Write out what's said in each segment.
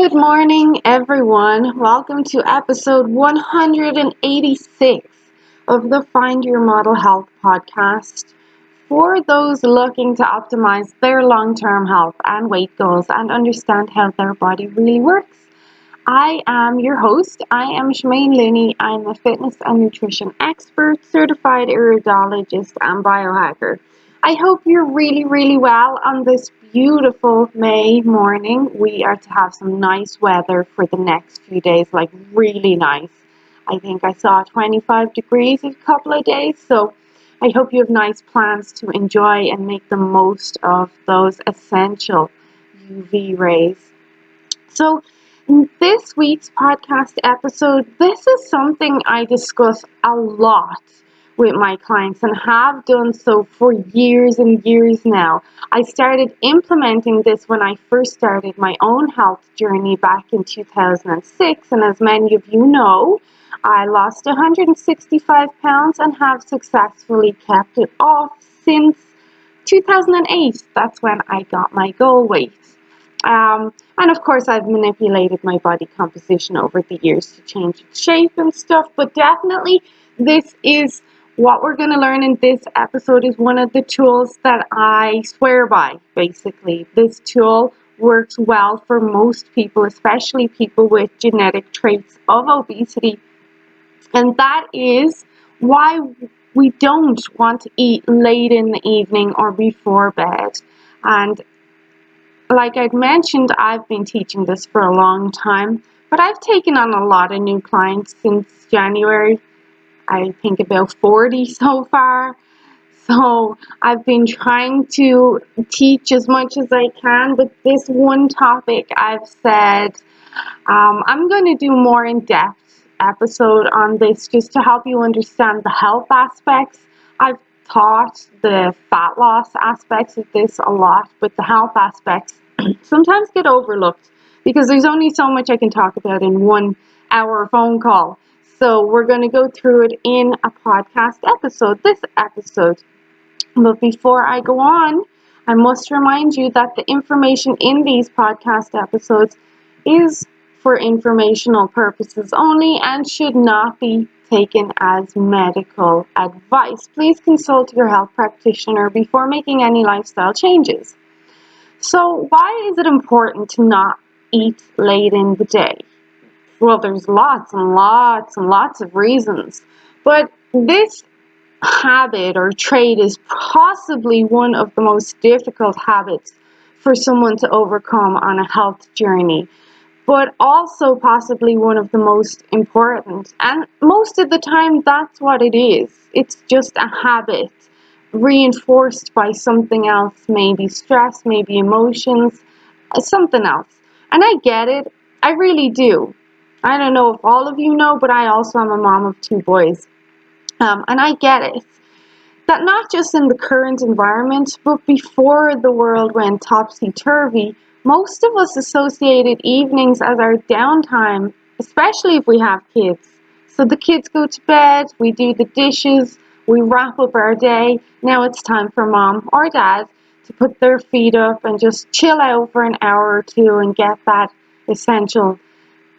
Good morning, everyone. Welcome to episode 186 of the Find Your Model Health podcast for those looking to optimize their long-term health and weight goals and understand how their body really works. I am your host. I am Shemaine Linney. I'm a fitness and nutrition expert, certified iridologist, and biohacker. I hope you're really well on this beautiful May morning. We are to have some nice weather for the next few days, like really nice. I think I saw 25 degrees a couple of days, so I hope you have nice plans to enjoy and make the most of those essential UV rays. So, in this week's podcast episode, this is something I discuss a lot with my clients and have done so for years and years now. I started implementing this when I first started my own health journey back in 2006, and as many of you know, I lost 165 pounds and have successfully kept it off since 2008. That's when I got my goal weight. And of course, I've manipulated my body composition over the years to change its shape and stuff, but definitely this is what we're going to learn in this episode is one of the tools that I swear by, basically. This tool works well for most people, especially people with genetic traits of obesity. And that is why we don't want to eat late in the evening or before bed. And like I'd mentioned, I've been teaching this for a long time, but I've taken on a lot of new clients since January. I think about 40 so far. So I've been trying to teach as much as I can, but this one topic I've said I'm going to do more in-depth episode on this just to help you understand the health aspects. I've taught the fat loss aspects of this a lot, but the health aspects sometimes get overlooked because there's only so much I can talk about in 1 hour phone call. So we're going to go through it in a podcast episode, this episode. But before I go on, I must remind you that the information in these podcast episodes is for informational purposes only and should not be taken as medical advice. Please consult your health practitioner before making any lifestyle changes. So why is it important to not eat late in the day? Well, there's lots of reasons, but this habit or trait is possibly one of the most difficult habits for someone to overcome on a health journey, but also possibly one of the most important. And most of the time, that's what it is. It's just a habit reinforced by something else, maybe stress, maybe emotions, something else. And I get it. I really do. I don't know if all of you know, but I also am a mom of 2 boys. And I get it. That not just in the current environment, but before the world went topsy-turvy, most of us associated evenings as our downtime, especially if we have kids. So the kids go to bed, we do the dishes, we wrap up our day. Now it's time for mom or dad to put their feet up and just chill out for an hour or two and get that essential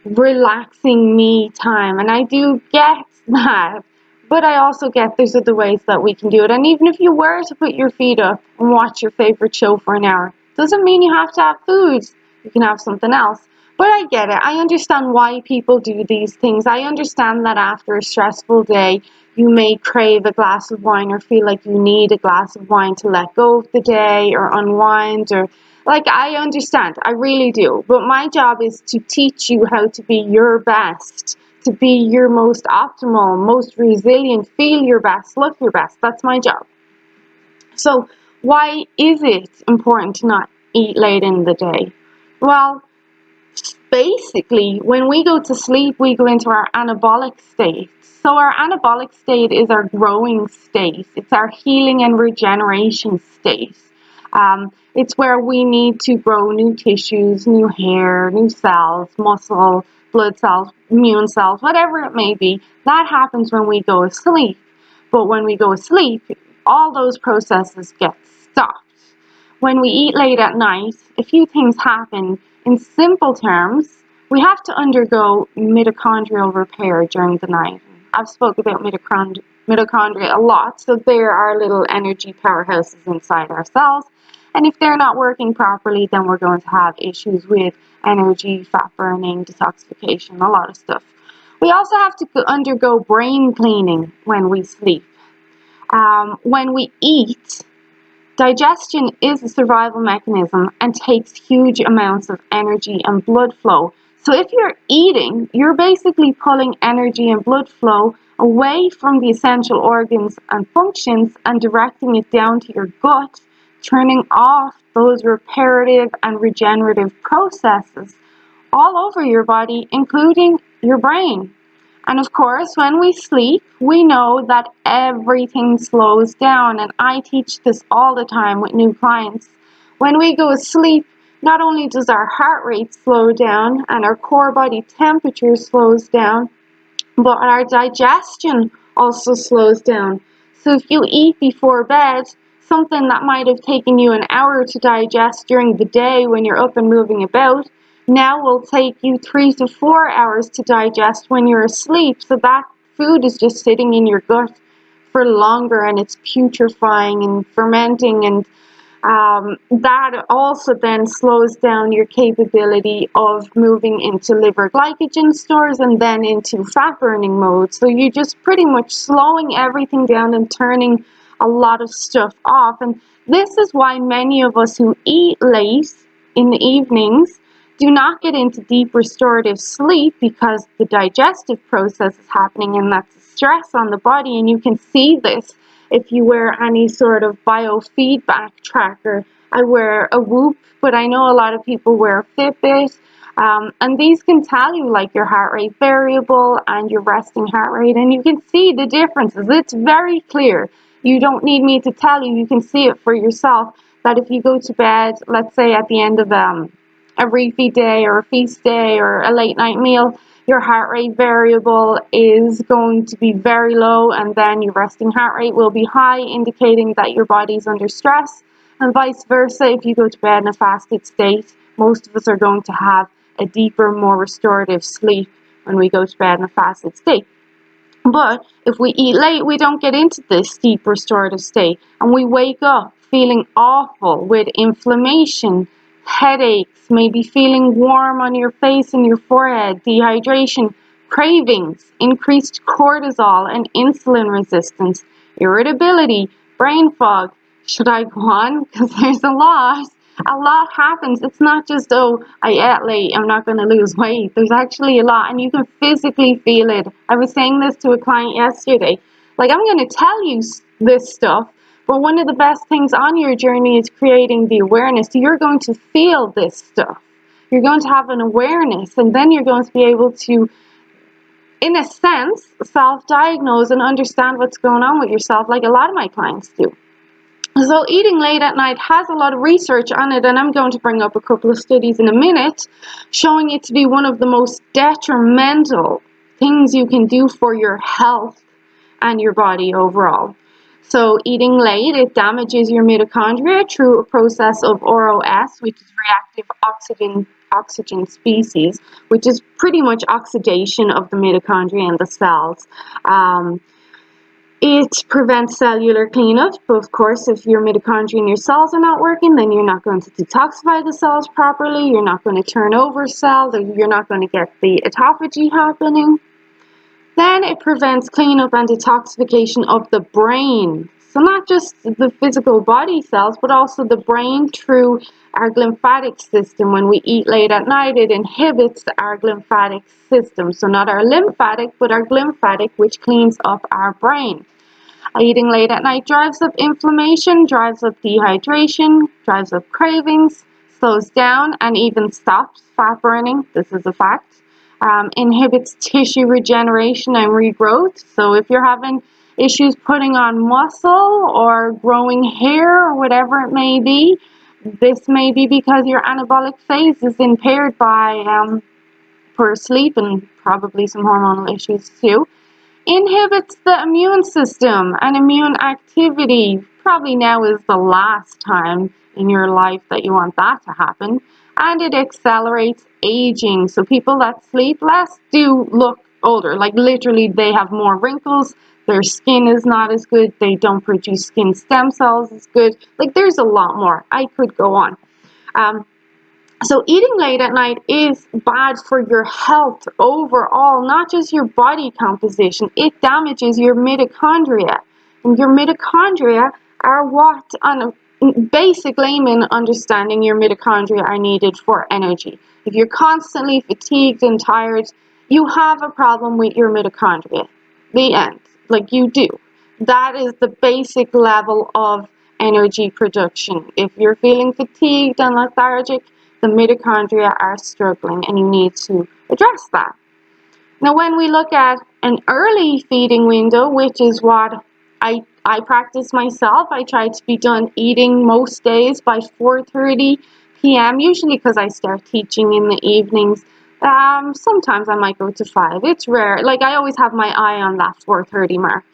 relaxing me time. And I do get that, but I also get there's other ways that we can do it. And even if you were to put your feet up and watch your favorite show for an hour, doesn't mean you have to have food. You can have something else. But I get it. I understand why people do these things. I understand that after a stressful day, you may crave a glass of wine or feel like you need a glass of wine to let go of the day or unwind or I understand, I really do. But my job is to teach you how to be your best, to be your most optimal, most resilient, feel your best, look your best. That's my job. So why is it important to not eat late in the day? Well, basically, when we go to sleep, we go into our anabolic state. So our anabolic state is our growing state. It's our healing and regeneration state. It's where we need to grow new tissues, new hair, new cells, muscle, blood cells, immune cells, whatever it may be. That happens when we go asleep. But when we go asleep, all those processes get stopped. when we eat late at night, a few things happen. In simple terms, we have to undergo mitochondrial repair during the night. I've spoken about mitochondria a lot, so they're our little energy powerhouses inside our cells. And if they're not working properly, then we're going to have issues with energy, fat burning, detoxification, a lot of stuff. We also have to undergo brain cleaning when we sleep. When we eat, digestion is a survival mechanism and takes huge amounts of energy and blood flow. So if you're eating, you're basically pulling energy and blood flow away from the essential organs and functions and directing it down to your gut, turning off those reparative and regenerative processes all over your body, including your brain. And of course, when we sleep, we know that everything slows down. And I teach this all the time with new clients. When we go to sleep, not only does our heart rate slow down and our core body temperature slows down, but our digestion also slows down. So if you eat before bed, something that might have taken you an hour to digest during the day when you're up and moving about, now will take you 3 to 4 hours to digest when you're asleep. So that food is just sitting in your gut for longer, and it's putrefying and fermenting, and that also then slows down your capability of moving into liver glycogen stores and then into fat burning mode. So you're just pretty much slowing everything down and turning a lot of stuff off. And this is why many of us who eat late in the evenings do not get into deep restorative sleep, because the digestive process is happening, and that's a stress on the body. And you can see this if you wear any sort of biofeedback tracker. I wear a Whoop, but I know a lot of people wear a Fitbit. And these can tell you like your heart rate variable and your resting heart rate, and you can see the differences. It's very clear. You don't need me to tell you. You can see it for yourself, that if you go to bed, let's say at the end of a refeed day or a feast day or a late night meal, your heart rate variable is going to be very low, and then your resting heart rate will be high, indicating that your body's under stress. And vice versa, if you go to bed in a fasted state, most of us are going to have a deeper, more restorative sleep when we go to bed in a fasted state. But if we eat late, we don't get into this deep restorative state, and we wake up feeling awful with inflammation, headaches, maybe feeling warm on your face and your forehead, dehydration, cravings, increased cortisol and insulin resistance, irritability, brain fog. Should I go on? Because there's a lot. A lot happens. It's not just, oh, I ate late, I'm not going to lose weight. There's actually a lot, and you can physically feel it. I was saying this to a client yesterday. Like, I'm going to tell you this stuff, but one of the best things on your journey is creating the awareness. So you're going to feel this stuff. You're going to have an awareness, and then you're going to be able to, in a sense, self-diagnose and understand what's going on with yourself, like a lot of my clients do. So eating late at night has a lot of research on it, and I'm going to bring up a couple of studies in a minute showing it to be one of the most detrimental things you can do for your health and your body overall. So eating late, it damages your mitochondria through a process of ROS, which is reactive oxygen species, which is pretty much oxidation of the mitochondria and the cells. It prevents cellular cleanup, but of course, if your mitochondria and your cells are not working, then you're not going to detoxify the cells properly, you're not going to turn over cells, or you're not going to get the autophagy happening. Then it prevents cleanup and detoxification of the brain. So not just the physical body cells, but also the brain through our glymphatic system. When we eat late at night, it inhibits our glymphatic system. So not our lymphatic, but our glymphatic, which cleans up our brain. Eating late at night drives up inflammation, drives up dehydration, drives up cravings, slows down and even stops fat burning. This is a fact. Inhibits tissue regeneration and regrowth. So if you're having issues putting on muscle or growing hair or whatever it may be, this may be because your anabolic phase is impaired by poor sleep and probably some hormonal issues too. Inhibits the immune system and immune activity. Probably now is the last time in your life that you want that to happen. And it accelerates aging. So people that sleep less do look older. Like literally they have more wrinkles, their skin is not as good, they don't produce skin stem cells as good. Like there's a lot more. I could go on. So eating late at night is bad for your health overall, not just your body composition. It damages your mitochondria. And your mitochondria are what, on a basic layman understanding, your mitochondria are needed for energy. If you're constantly fatigued and tired, you have a problem with your mitochondria. The end. Like you do. That is the basic level of energy production. If you're feeling fatigued and lethargic, the mitochondria are struggling and you need to address that. Now, when we look at an early feeding window, which is what I practice myself, I try to be done eating most days by 4:30 p.m., usually because I start teaching in the evenings. Sometimes I might go to 5. It's rare. Like I always have my eye on that 4:30 mark.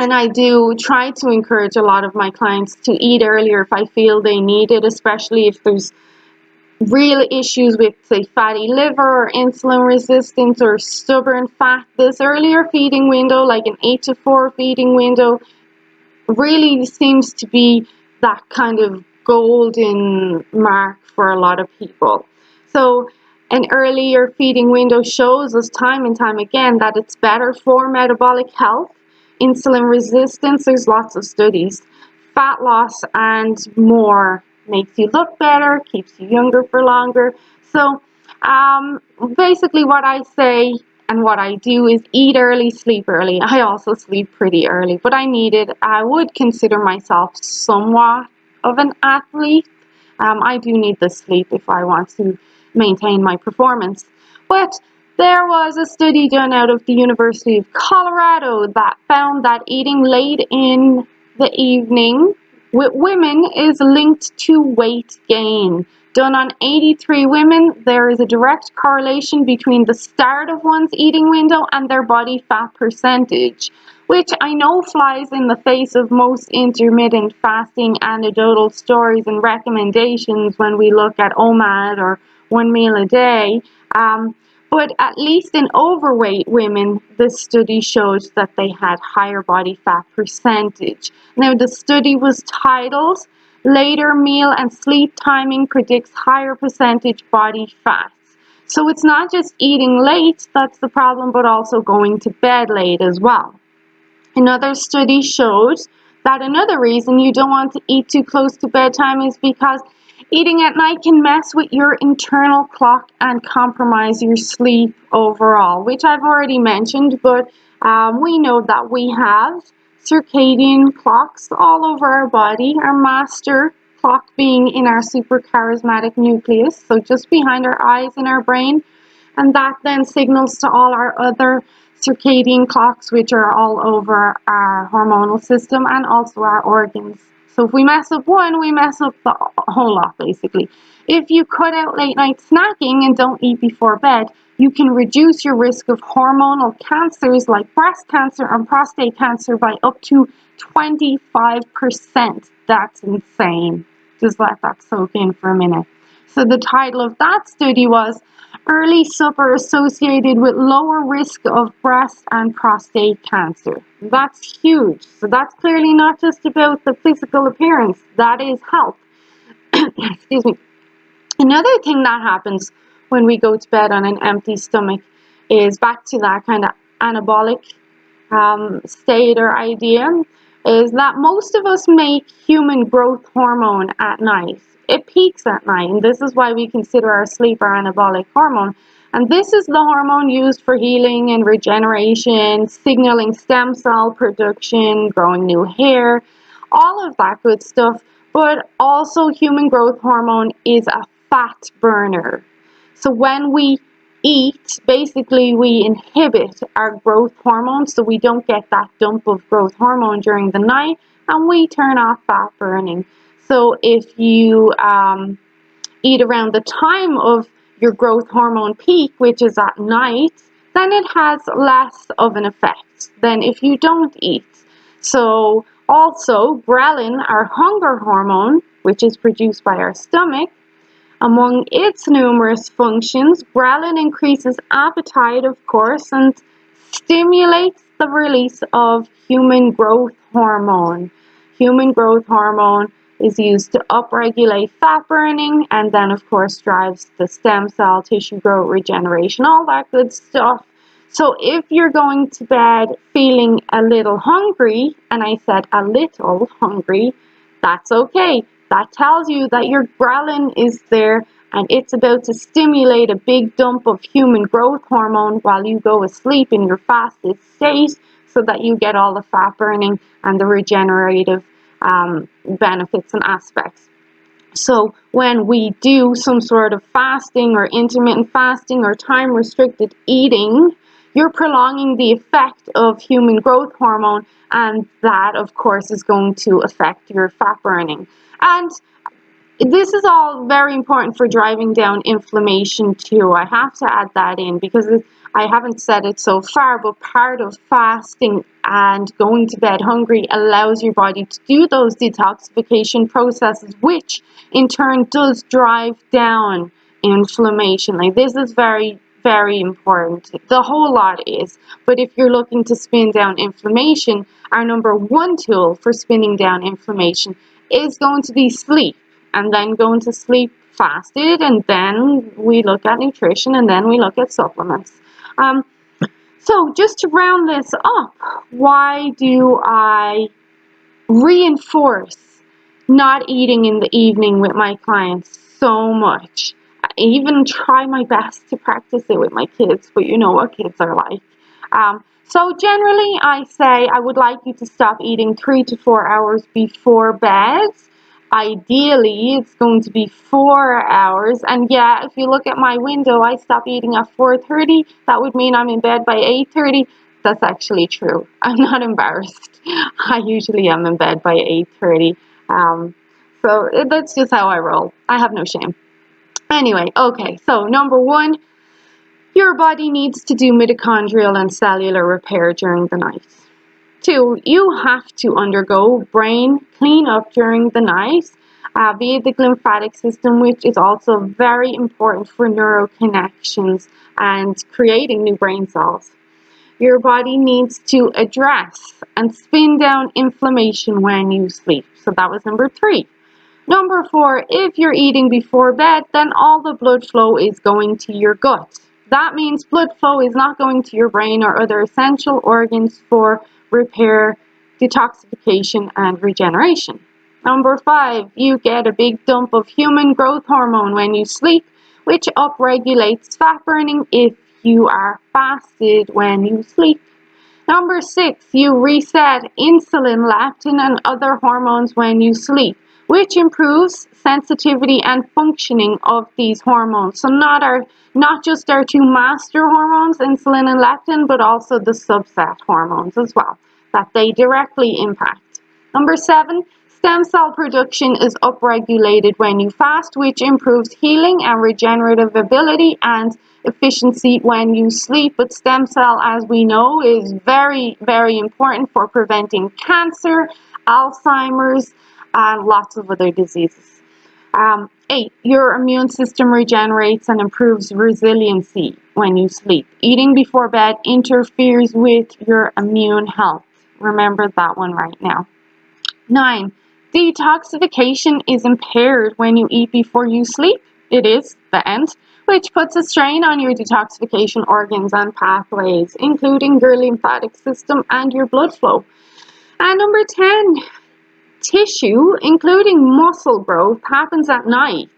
And I do try to encourage a lot of my clients to eat earlier if I feel they need it, especially if there's real issues with, say, fatty liver or insulin resistance or stubborn fat. This earlier feeding window, like an 8 to 4 feeding window, really seems to be that kind of golden mark for a lot of people. So an earlier feeding window shows us time and time again that it's better for metabolic health, insulin resistance. There's lots of studies. Fat loss and more. Makes you look better, keeps you younger for longer. So basically what I say and what I do is eat early, sleep early. I also sleep pretty early, but I need it. I would consider myself somewhat of an athlete. I do need the sleep if I want to maintain my performance. But there was a study done out of the University of Colorado that found that eating late in the evening with women is linked to weight gain. Done on 83 women, there is a direct correlation between the start of one's eating window and their body fat percentage, which I know flies in the face of most intermittent fasting anecdotal stories and recommendations when we look at OMAD or 1 meal a day. But at least in overweight women, this study showed that they had higher body fat percentage. Now, the study was titled Later Meal and Sleep Timing Predicts Higher Percentage Body Fat. So it's not just eating late that's the problem, but also going to bed late as well. Another study showed that another reason you don't want to eat too close to bedtime is because eating at night can mess with your internal clock and compromise your sleep overall, which I've already mentioned, but we know that we have circadian clocks all over our body, our master clock being in our suprachiasmatic nucleus, so just behind our eyes in our brain, and that then signals to all our other circadian clocks, which are all over our hormonal system and also our organs. So if we mess up one, we mess up the whole lot, basically. If you cut out late night snacking and don't eat before bed, you can reduce your risk of hormonal cancers like breast cancer and prostate cancer by up to 25%. That's insane. Just let that soak in for a minute. So the title of that study was Early Supper Associated with Lower Risk of Breast and Prostate Cancer. That's huge. So that's clearly not just about the physical appearance. That is health. Excuse me. Another thing that happens when we go to bed on an empty stomach is back to that kind of anabolic state or idea, is that most of us make human growth hormone at night. It peaks at night, and this is why we consider our sleep our anabolic hormone. And this is the hormone used for healing and regeneration, signaling stem cell production, growing new hair, all of that good stuff. But also human growth hormone is a fat burner. So when we eat, basically we inhibit our growth hormone, so we don't get that dump of growth hormone during the night, and we turn off fat burning. So if you eat around the time of your growth hormone peak, which is at night, then it has less of an effect than if you don't eat. So Also, ghrelin, our hunger hormone, which is produced by our stomach, among its numerous functions, ghrelin increases appetite, of course, and stimulates the release of human growth hormone. Human growth hormone is used to upregulate fat burning and then, of course, drives the stem cell tissue growth, regeneration, all that good stuff. So if you're going to bed feeling a little hungry, and I said a little hungry, that's okay. That tells you that your ghrelin is there and it's about to stimulate a big dump of human growth hormone while you go asleep in your fasted state so that you get all the fat burning and the regenerative benefits and aspects. So when we do some sort of fasting or intermittent fasting or time restricted eating, you're prolonging the effect of human growth hormone, and that of course is going to affect your fat burning. And this is all very important for driving down inflammation too. I have to add that in because I haven't said it so far, but part of fasting and going to bed hungry allows your body to do those detoxification processes, which in turn does drive down inflammation. Like, this is very, very important. The whole lot is. But if you're looking to spin down inflammation, our number one tool for spinning down inflammation is going to be sleep. And then going to sleep fasted, and then we look at nutrition, and then we look at supplements. So just to round this up, why do I reinforce not eating in the evening with my clients so much? I even try my best to practice it with my kids, but you know what kids are like. So generally I say I would like you to stop eating 3 to 4 hours before bed. Ideally, it's going to be 4 hours. And yeah, if you look at my window, I stop eating at 4:30. That would mean I'm in bed by 8:30. That's actually true. I'm not embarrassed. I usually am in bed by 8:30. So that's just how I roll. I have no shame. Anyway, okay, so number one, your body needs to do mitochondrial and cellular repair during the night. 2, you have to undergo brain cleanup during the night via the lymphatic system, which is also very important for neuroconnections and creating new brain cells. Your body needs to address and spin down inflammation when you sleep. So that was number 3. Number 4, if you're eating before bed, then all the blood flow is going to your gut. That means blood flow is not going to your brain or other essential organs for repair, detoxification, and regeneration. Number 5, you get a big dump of human growth hormone when you sleep, which upregulates fat burning if you are fasted when you sleep. Number 6, you reset insulin, leptin, and other hormones when you sleep, which improves sensitivity and functioning of these hormones. So not just our 2 master hormones, insulin and leptin, but also the subset hormones as well, that they directly impact. Number 7, stem cell production is upregulated when you fast, which improves healing and regenerative ability and efficiency when you sleep. But stem cell, as we know, is very, very important for preventing cancer, Alzheimer's, and lots of other diseases. 8, your immune system regenerates and improves resiliency when you sleep. Eating before bed interferes with your immune health. Remember that one right now. 9, detoxification is impaired when you eat before you sleep. It is the end, which puts a strain on your detoxification organs and pathways, including your lymphatic system and your blood flow. And number 10, tissue, including muscle growth, happens at night.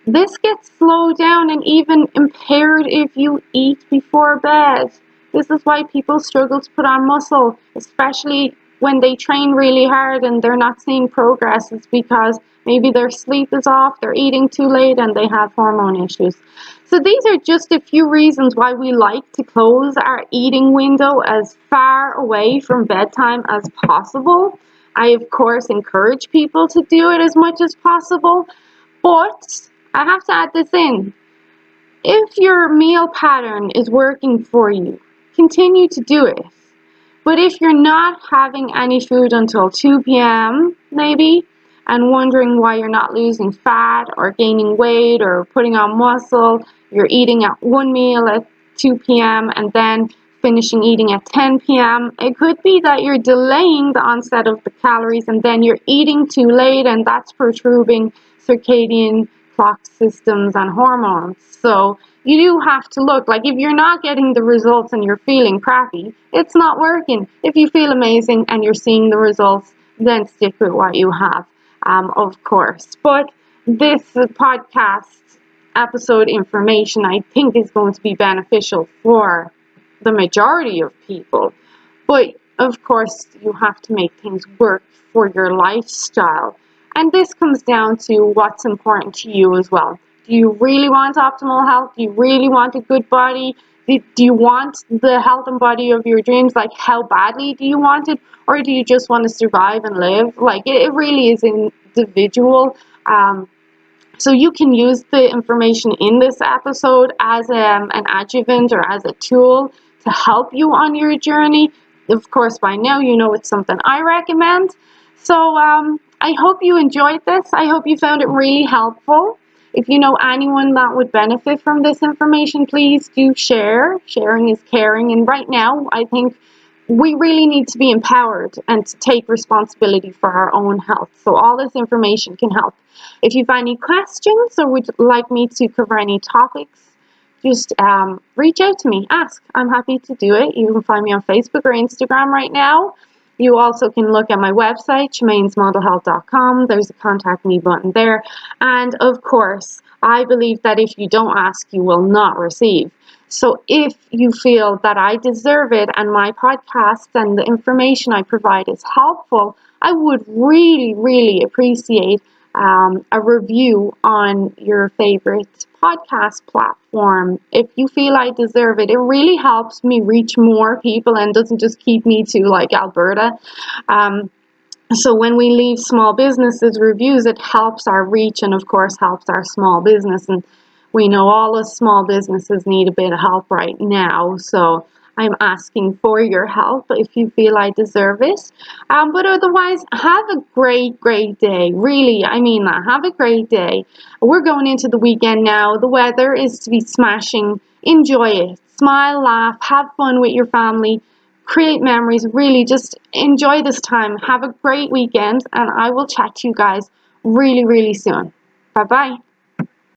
This gets slowed down and even impaired if you eat before bed. This is why people struggle to put on muscle, especially when they train really hard and they're not seeing progress. It's because maybe their sleep is off, they're eating too late, and they have hormone issues. So these are just a few reasons why we like to close our eating window as far away from bedtime as possible. I, of course, encourage people to do it as much as possible, but I have to add this in. If your meal pattern is working for you, continue to do it. But if you're not having any food until 2 p.m. maybe, and wondering why you're not losing fat or gaining weight or putting on muscle, you're eating at one meal at 2 p.m. and then finishing eating at 10 p.m. It could be that you're delaying the onset of the calories and then you're eating too late, and that's perturbing circadian clock systems and hormones. So you do have to look, like if you're not getting the results and you're feeling crappy, it's not working. If you feel amazing and you're seeing the results, then stick with what you have, of course. But this podcast episode information, I think, is going to be beneficial for the majority of people. But of course, you have to make things work for your lifestyle. And this comes down to what's important to you as well. Do you really want optimal health? Do you really want a good body? Do you want the health and body of your dreams? Like, how badly do you want it? Or do you just want to survive and live? Like, it really is individual. So you can use the information in this episode as an adjuvant or as a tool to help you on your journey. Of course, by now you know it's something I recommend. So I hope you enjoyed this. I hope you found it really helpful. If you know anyone that would benefit from this information, please do share. Sharing is caring. And right now, I think we really need to be empowered and to take responsibility for our own health. So all this information can help. If you have any questions or would like me to cover any topics, just reach out to me, ask. I'm happy to do it. You can find me on Facebook or Instagram right now. You also can look at my website, ShamainsModelHealth.com. There's a contact me button there. And of course, I believe that if you don't ask, you will not receive. So if you feel that I deserve it and my podcast and the information I provide is helpful, I would really, really appreciate a review on your favorite podcast platform. If you feel I deserve it, it really helps me reach more people and doesn't just keep me to like Alberta. So when we leave small businesses reviews, it helps our reach and of course helps our small business. And we know all the small businesses need a bit of help right now. So I'm asking for your help if you feel I deserve it. But otherwise, have a great, great day. Really, I mean that. Have a great day. We're going into the weekend now. The weather is to be smashing. Enjoy it. Smile, laugh, have fun with your family. Create memories. Really, just enjoy this time. Have a great weekend. And I will chat to you guys really, really soon. Bye-bye.